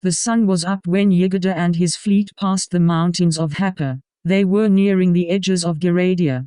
The sun was up when Yegede and his fleet passed the mountains of Hapa. They were nearing the edges of Garadia.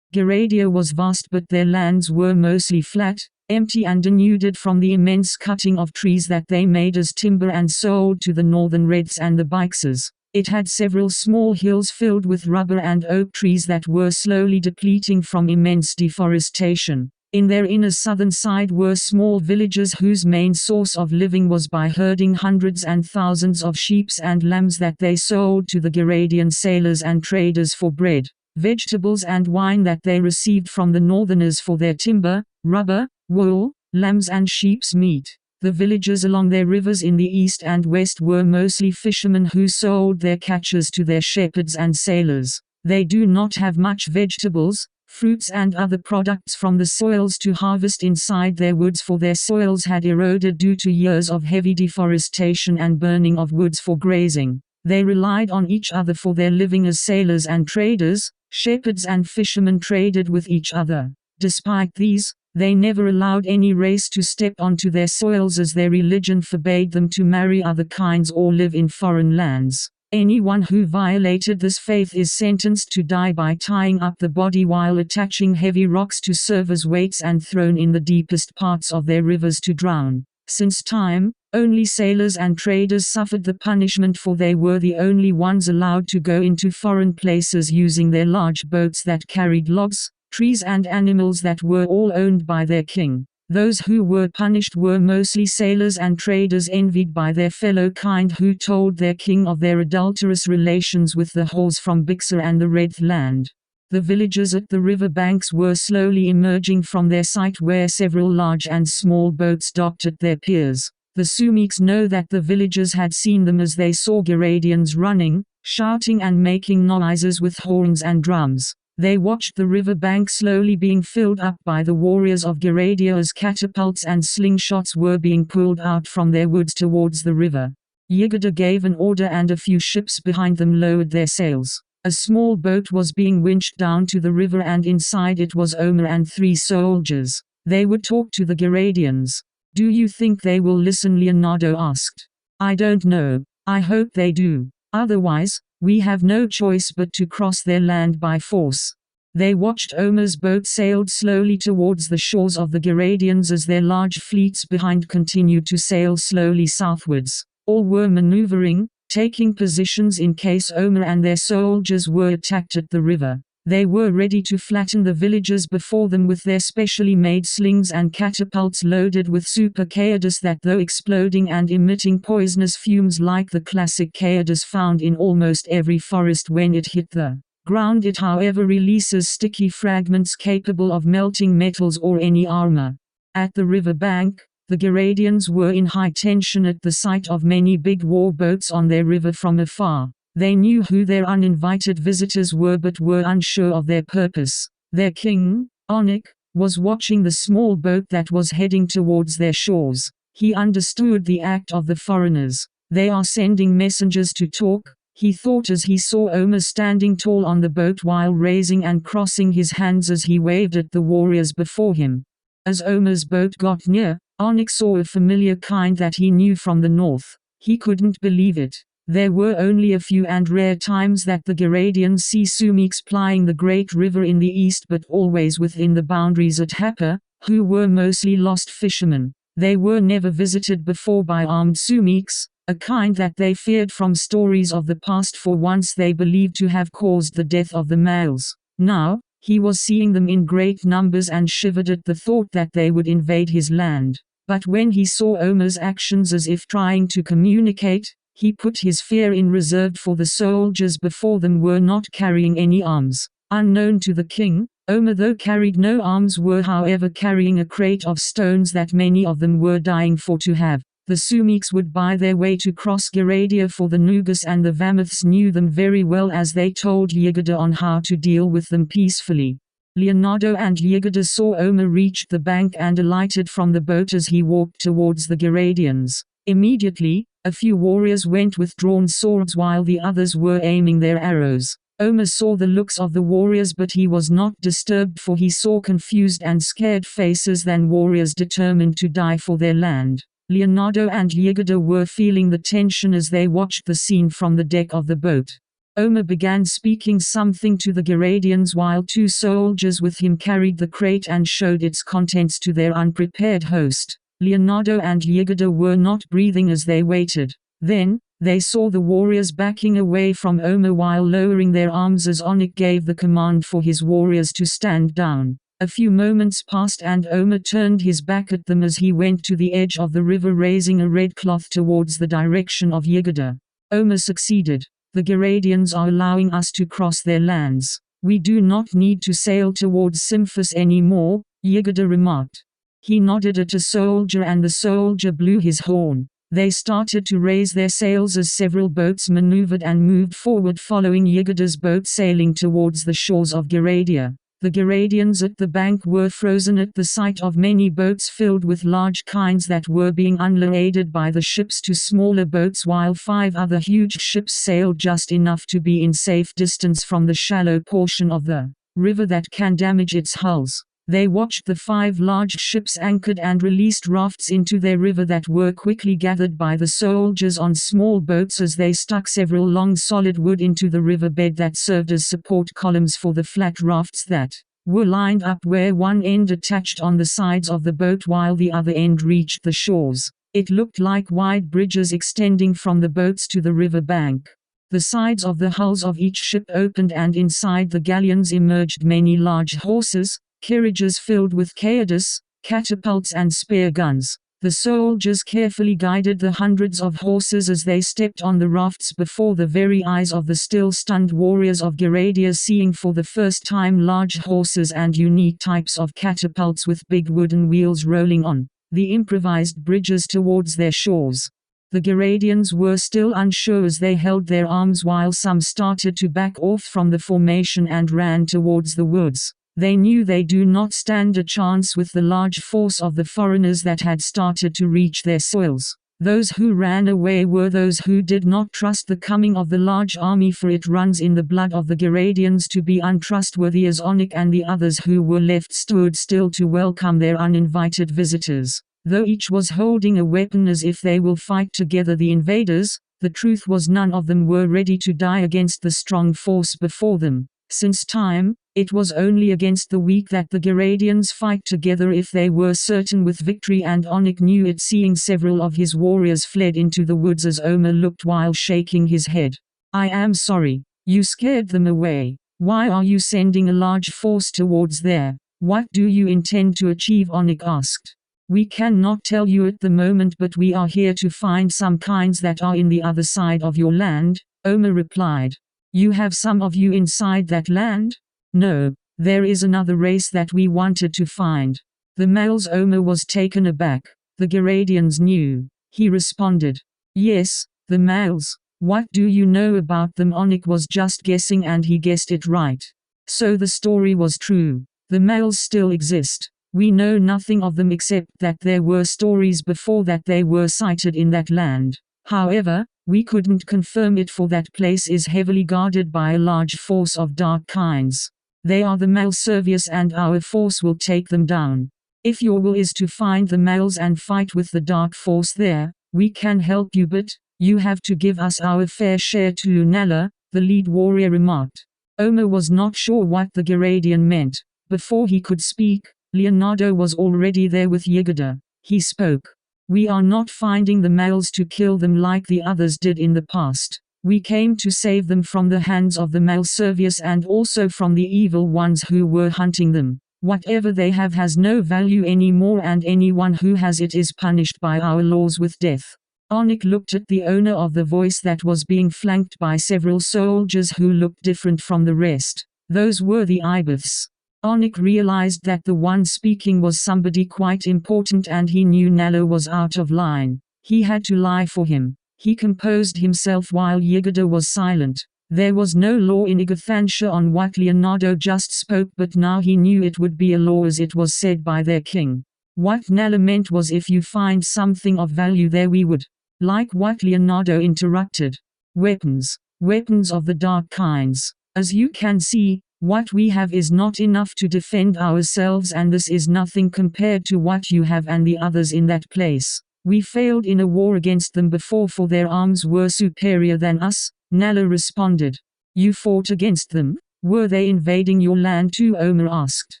Garadia was vast, but their lands were mostly flat, empty and denuded from the immense cutting of trees that they made as timber and sold to the northern Reds and the Bixes. It had several small hills filled with rubber and oak trees that were slowly depleting from immense deforestation. In their inner southern side were small villages whose main source of living was by herding hundreds and thousands of sheep and lambs that they sold to the Garadian sailors and traders for bread, vegetables and wine that they received from the northerners for their timber, rubber, wool, lambs and sheep's meat. The villages along their rivers in the east and west were mostly fishermen who sold their catches to their shepherds and sailors. They do not have much vegetables, fruits and other products from the soils to harvest inside their woods, for their soils had eroded due to years of heavy deforestation and burning of woods for grazing. They relied on each other for their living as sailors and traders. Shepherds and fishermen traded with each other. Despite these, they never allowed any race to step onto their soils, as their religion forbade them to marry other kinds or live in foreign lands. Anyone who violated this faith is sentenced to die by tying up the body while attaching heavy rocks to serve as weights and thrown in the deepest parts of their rivers to drown. Since time, only sailors and traders suffered the punishment, for they were the only ones allowed to go into foreign places using their large boats that carried logs, trees and animals that were all owned by their king. Those who were punished were mostly sailors and traders envied by their fellow kind, who told their king of their adulterous relations with the whores from Bixar and the Red Land. The villages at the river banks were slowly emerging from their sight, where several large and small boats docked at their piers. The Sumiks know that the villagers had seen them, as they saw Garadians running, shouting and making noises with horns and drums. They watched the river bank slowly being filled up by the warriors of Garadia as catapults and slingshots were being pulled out from their woods towards the river. Yegede gave an order and a few ships behind them lowered their sails. A small boat was being winched down to the river, and inside it was Omer and 3 soldiers. They would talk to the Garadians. "Do you think they will listen?" Leonardo asked. "I don't know. I hope they do. Otherwise, we have no choice but to cross their land by force." They watched Omer's boat sailed slowly towards the shores of the Garadians as their large fleets behind continued to sail slowly southwards. All were maneuvering, taking positions in case Omer and their soldiers were attacked at the river. They were ready to flatten the villagers before them with their specially made slings and catapults loaded with super Kayadus that, though exploding and emitting poisonous fumes like the classic Kayadus found in almost every forest when it hit the ground, it however releases sticky fragments capable of melting metals or any armor. At the river bank, the Garadians were in high tension at the sight of many big war boats on their river from afar. They knew who their uninvited visitors were, but were unsure of their purpose. Their king, Onik, was watching the small boat that was heading towards their shores. He understood the act of the foreigners. "They are sending messengers to talk," he thought as he saw Omer standing tall on the boat while raising and crossing his hands as he waved at the warriors before him. As Omer's boat got near, Onik saw a familiar kind that he knew from the north. He couldn't believe it. There were only a few and rare times that the Garadians see Sumiks plying the great river in the east, but always within the boundaries at Hapa, who were mostly lost fishermen. They were never visited before by armed Sumiks, a kind that they feared from stories of the past, for once they believed to have caused the death of the males. Now, he was seeing them in great numbers and shivered at the thought that they would invade his land. But when he saw Omer's actions as if trying to communicate, he put his fear in reserve, for the soldiers before them were not carrying any arms. Unknown to the king, Omer, though carried no arms, were however carrying a crate of stones that many of them were dying for to have. The Sumiks would buy their way to cross Garadia, for the Nugas and the Vamiths knew them very well, as they told Yegede on how to deal with them peacefully. Leonardo and Yegede saw Omer reach the bank and alighted from the boat as he walked towards the Garadians. Immediately, a few warriors went with drawn swords while the others were aiming their arrows. Omer saw the looks of the warriors, but he was not disturbed, for he saw confused and scared faces than warriors determined to die for their land. Leonardo and Yegida were feeling the tension as they watched the scene from the deck of the boat. Omer began speaking something to the Garadians while two soldiers with him carried the crate and showed its contents to their unprepared host. Leonardo and Yegida were not breathing as they waited. Then, they saw the warriors backing away from Omer while lowering their arms as Onik gave the command for his warriors to stand down. A few moments passed and Omer turned his back at them as he went to the edge of the river raising a red cloth towards the direction of Yegida. Omer succeeded. The Garadians are allowing us to cross their lands. We do not need to sail towards Simphus anymore, Yegida remarked. He nodded at a soldier and the soldier blew his horn. They started to raise their sails as several boats maneuvered and moved forward following Yegida's boat sailing towards the shores of Garadia. The Garadians at the bank were frozen at the sight of many boats filled with large kinds that were being unloaded by the ships to smaller boats while 5 other huge ships sailed just enough to be in safe distance from the shallow portion of the river that can damage its hulls. They watched the 5 large ships anchored and released rafts into their river that were quickly gathered by the soldiers on small boats as they stuck several long solid wood into the riverbed that served as support columns for the flat rafts that were lined up where one end attached on the sides of the boat while the other end reached the shores. It looked like wide bridges extending from the boats to the river bank. The sides of the hulls of each ship opened and inside the galleons emerged many large horses, carriages filled with caedes, catapults and spear guns. The soldiers carefully guided the hundreds of horses as they stepped on the rafts before the very eyes of the still stunned warriors of Garadia, seeing for the first time large horses and unique types of catapults with big wooden wheels rolling on the improvised bridges towards their shores. The Garadians were still unsure as they held their arms while some started to back off from the formation and ran towards the woods. They knew they do not stand a chance with the large force of the foreigners that had started to reach their soils. Those who ran away were those who did not trust the coming of the large army, for it runs in the blood of the Garadians to be untrustworthy, as Onik and the others who were left stood still to welcome their uninvited visitors. Though each was holding a weapon as if they will fight together the invaders, the truth was none of them were ready to die against the strong force before them. Since time, it was only against the weak that the Garadians fight together if they were certain with victory, and Onik knew it, seeing several of his warriors fled into the woods as Omer looked while shaking his head. I am sorry. You scared them away. Why are you sending a large force towards there? What do you intend to achieve? Onik asked. We cannot tell you at the moment, but we are here to find some kinds that are in the other side of your land, Omer replied. You have some of you inside that land? No, there is another race that we wanted to find. The males. Omer was taken aback. The Garadians knew. He responded. Yes, the males. What do you know about them? Onik was just guessing and he guessed it right. So the story was true. The males still exist. We know nothing of them except that there were stories before that they were sighted in that land. However, we couldn't confirm it, for that place is heavily guarded by a large force of dark kinds. They are the male Servius and our force will take them down. If your will is to find the males and fight with the dark force there, we can help you, but you have to give us our fair share too, Nala, the lead warrior remarked. Omer was not sure what the Garadian meant. Before he could speak, Leonardo was already there with Yegida. He spoke. We are not finding the males to kill them like the others did in the past. We came to save them from the hands of the male Servius and also from the evil ones who were hunting them. Whatever they have has no value anymore, and anyone who has it is punished by our laws with death. Onik looked at the owner of the voice that was being flanked by several soldiers who looked different from the rest. Those were the Ibiths. Onik realized that the one speaking was somebody quite important, and he knew Nalo was out of line. He had to lie for him. He composed himself while Yegida was silent. There was no law in Igathansha on what Leonardo just spoke, but now he knew it would be a law as it was said by their king. What Nala meant was, if you find something of value there, we would like what Leonardo interrupted. Weapons. Weapons of the dark kinds. As you can see, what we have is not enough to defend ourselves, and this is nothing compared to what you have and the others in that place. We failed in a war against them before, for their arms were superior than us, Nala responded. You fought against them? Were they invading your land too? Omer asked.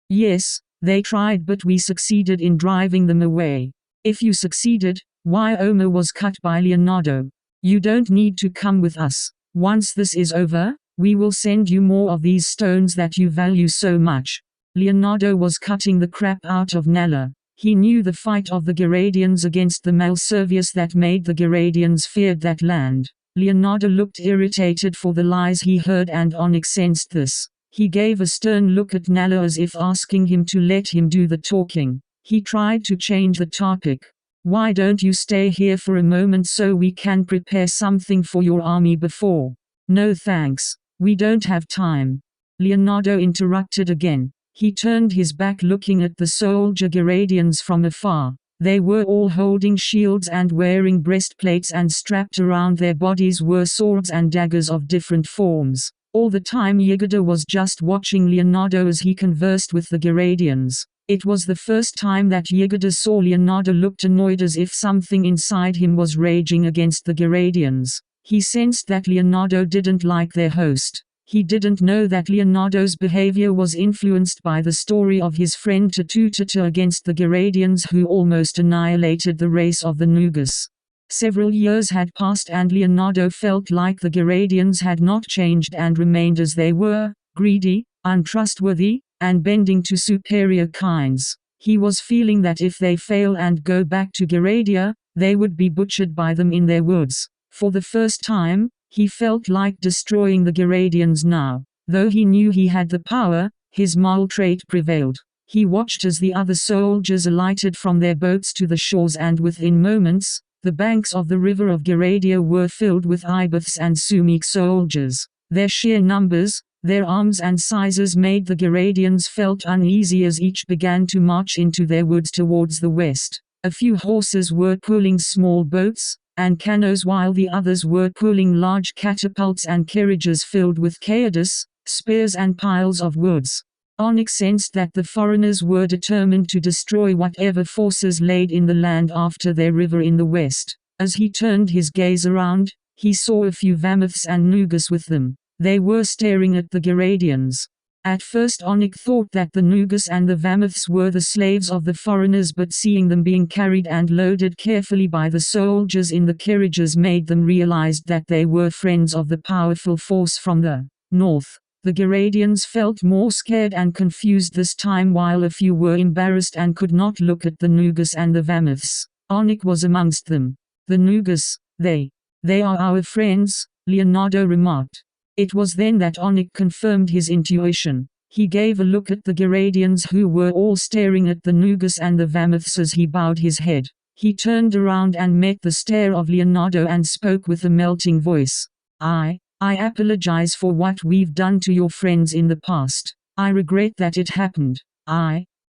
Yes, they tried, but we succeeded in driving them away. If you succeeded, why? Omer was cut by Leonardo. You don't need to come with us. Once this is over, we will send you more of these stones that you value so much. Leonardo was cutting the crap out of Nala. He knew the fight of the Garadians against the Malservius that made the Garadians feared that land. Leonardo looked irritated for the lies he heard, and Onyx sensed this. He gave a stern look at Nala as if asking him to let him do the talking. He tried to change the topic. Why don't you stay here for a moment so we can prepare something for your army before? No thanks. We don't have time. Leonardo interrupted again. He turned his back, looking at the soldier Garadians from afar. They were all holding shields and wearing breastplates, and strapped around their bodies were swords and daggers of different forms. All the time Yegida was just watching Leonardo as he conversed with the Garadians. It was the first time that Yegida saw Leonardo looked annoyed, as if something inside him was raging against the Garadians. He sensed that Leonardo didn't like their host. He didn't know that Leonardo's behavior was influenced by the story of his friend Tatutata against the Garadians, who almost annihilated the race of the Nugas. Several years had passed, and Leonardo felt like the Garadians had not changed and remained as they were, greedy, untrustworthy, and bending to superior kinds. He was feeling that if they fail and go back to Garadia, they would be butchered by them in their woods. For the first time, he felt like destroying the Garadians now. Though he knew he had the power, his mal trait prevailed. He watched as the other soldiers alighted from their boats to the shores, and within moments, the banks of the river of Garadia were filled with Ibeths and Sumik soldiers. Their sheer numbers, their arms and sizes made the Garadians felt uneasy as each began to march into their woods towards the west. A few horses were pulling small boats and canoes, while the others were pulling large catapults and carriages filled with caedas, spears and piles of woods. Onyx sensed that the foreigners were determined to destroy whatever forces laid in the land after their river in the west. As he turned his gaze around, he saw a few Vamoths and Nugas with them. They were staring at the Garadians. At first Onyx thought that the Nugas and the Vamoths were the slaves of the foreigners, but seeing them being carried and loaded carefully by the soldiers in the carriages made them realize that they were friends of the powerful force from the north. The Garadians felt more scared and confused this time, while a few were embarrassed and could not look at the Nugas and the Vamoths. Onyx was amongst them. The Nugas, they are our friends, Leonardo remarked. It was then that Onyx confirmed his intuition. He gave a look at the Garadians, who were all staring at the Nugas and the Vamoths as he bowed his head. He turned around and met the stare of Leonardo and spoke with a melting voice. I apologize for what we've done to your friends in the past. I regret that it happened.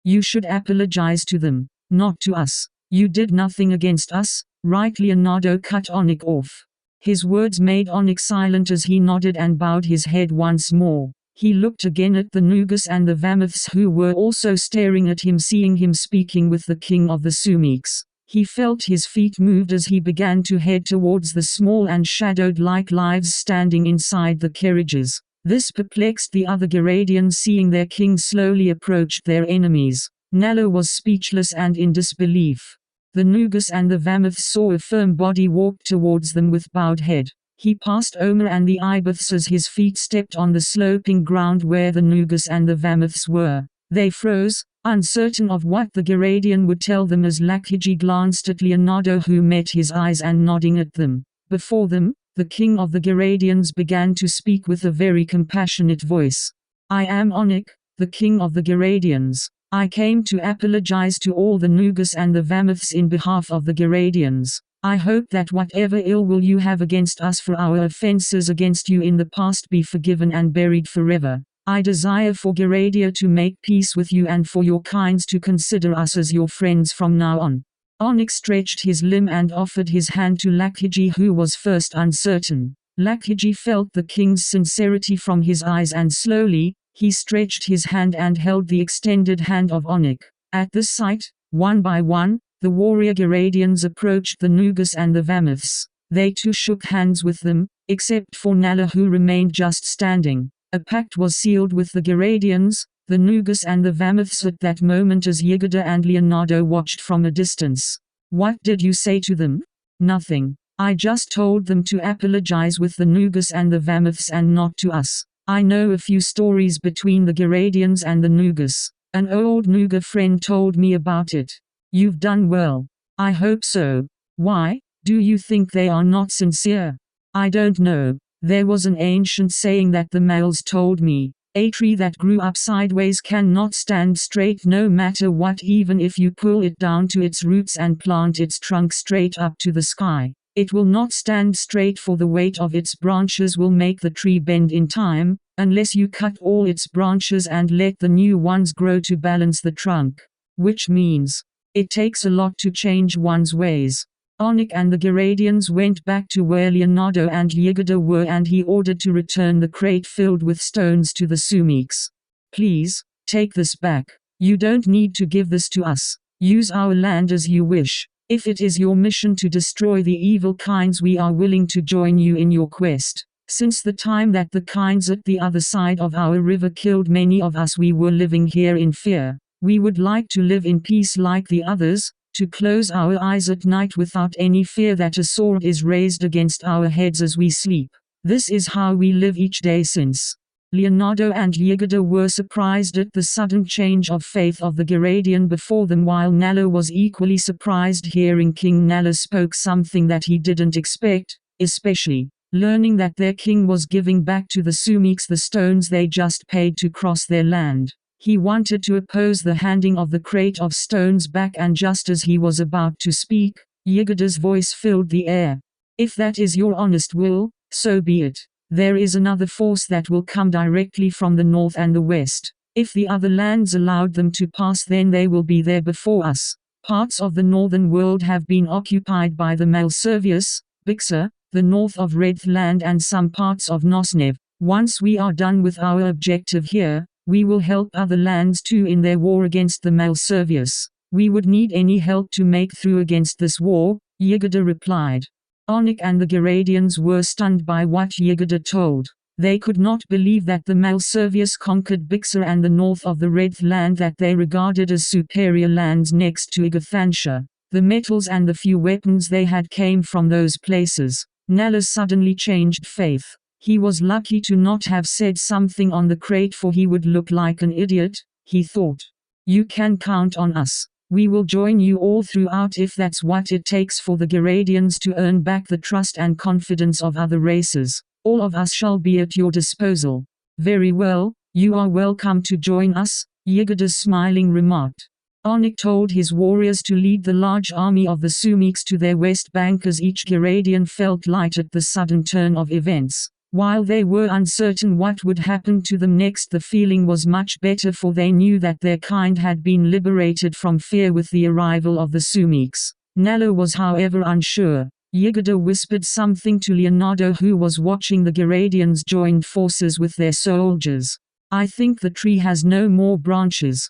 You should apologize to them, not to us. You did nothing against us, right? Leonardo cut Onyx off. His words made Onyx silent as he nodded and bowed his head once more. He looked again at the Nugas and the Vamoths, who were also staring at him, seeing him speaking with the king of the Sumiks. He felt his feet moved as he began to head towards the small and shadowed-like lives standing inside the carriages. This perplexed the other Garadians, seeing their king slowly approach their enemies. Nala was speechless and in disbelief. The Nugas and the Vamoths saw a firm body walk towards them with bowed head. He passed Omer and the Ibeths as his feet stepped on the sloping ground where the Nugas and the Vamoths were. They froze, uncertain of what the Garadian would tell them, as Lakhiji glanced at Leonardo, who met his eyes and nodding at them. Before them, the king of the Garadians began to speak with a very compassionate voice. I am Onyx, the king of the Garadians. I came to apologize to all the Nugas and the Vamoths in behalf of the Garadians. I hope that whatever ill will you have against us for our offenses against you in the past be forgiven and buried forever. I desire for Garadia to make peace with you, and for your kinds to consider us as your friends from now on. Onyx stretched his limb and offered his hand to Lakhiji, who was first uncertain. Lakhiji felt the king's sincerity from his eyes, and slowly, he stretched his hand and held the extended hand of Onyx. At this sight, one by one, The warrior Garadians approached the Nugas and the Vamouths. They too shook hands with them, except for Nala, who remained just standing. A pact was sealed with the Garadians, the Nugas and the Vamouths at that moment as Yegida and Leonardo watched from a distance. "What did you say to them?" "Nothing. I just told them to apologize with the Nugas and the Vamouths and not to us. I know a few stories between the Garadians and the Nugas. An old Nuga friend told me about it." "You've done well." "I hope so." "Why? Do you think they are not sincere?" "I don't know. There was an ancient saying that the males told me. A tree that grew up sideways cannot stand straight no matter what, even if you pull it down to its roots and plant its trunk straight up to the sky. It will not stand straight, for the weight of its branches will make the tree bend in time, unless you cut all its branches and let the new ones grow to balance the trunk. Which means, it takes a lot to change one's ways." Onik and the Garadians went back to where Leonardo and Yegida were, and he ordered to return the crate filled with stones to the Sumiks. "Please, take this back. You don't need to give this to us. Use our land as you wish. If it is your mission to destroy the evil kinds, we are willing to join you in your quest. Since the time that the kinds at the other side of our river killed many of us, we were living here in fear. We would like to live in peace like the others, to close our eyes at night without any fear that a sword is raised against our heads as we sleep. This is how we live each day since." Leonardo and Yegida were surprised at the sudden change of faith of the Garadian before them, while Nala was equally surprised hearing King Nala spoke something that he didn't expect, especially learning that their king was giving back to the Sumiks the stones they just paid to cross their land. He wanted to oppose the handing of the crate of stones back, and just as he was about to speak, Yegida's voice filled the air. "If that is your honest will, so be it. There is another force that will come directly from the north and the west. If the other lands allowed them to pass, then they will be there before us. Parts of the northern world have been occupied by the Malservius, Bixar, the north of Redland, and some parts of Nosnev. Once we are done with our objective here, we will help other lands too in their war against the Malservius. We would need any help to make through against this war," Yegida replied. Onik and the Garadians were stunned by what Yegida told. They could not believe that the Malservius conquered Bixar and the north of the Red Land that they regarded as superior lands next to Igathansha. The metals and the few weapons they had came from those places. Nala suddenly changed faith. He was lucky to not have said something on the crate, for he would look like an idiot, he thought. "You can count on us. We will join you all throughout if that's what it takes for the Garadians to earn back the trust and confidence of other races. All of us shall be at your disposal." "Very well, you are welcome to join us," Yegida smiling remarked. Onik told his warriors to lead the large army of the Sumiks to their west bank, as each Garadian felt light at the sudden turn of events. While they were uncertain what would happen to them next, the feeling was much better, for they knew that their kind had been liberated from fear with the arrival of the Sumiks. Nala was however unsure. Yegida whispered something to Leonardo, who was watching the Garadians join forces with their soldiers. "I think the tree has no more branches.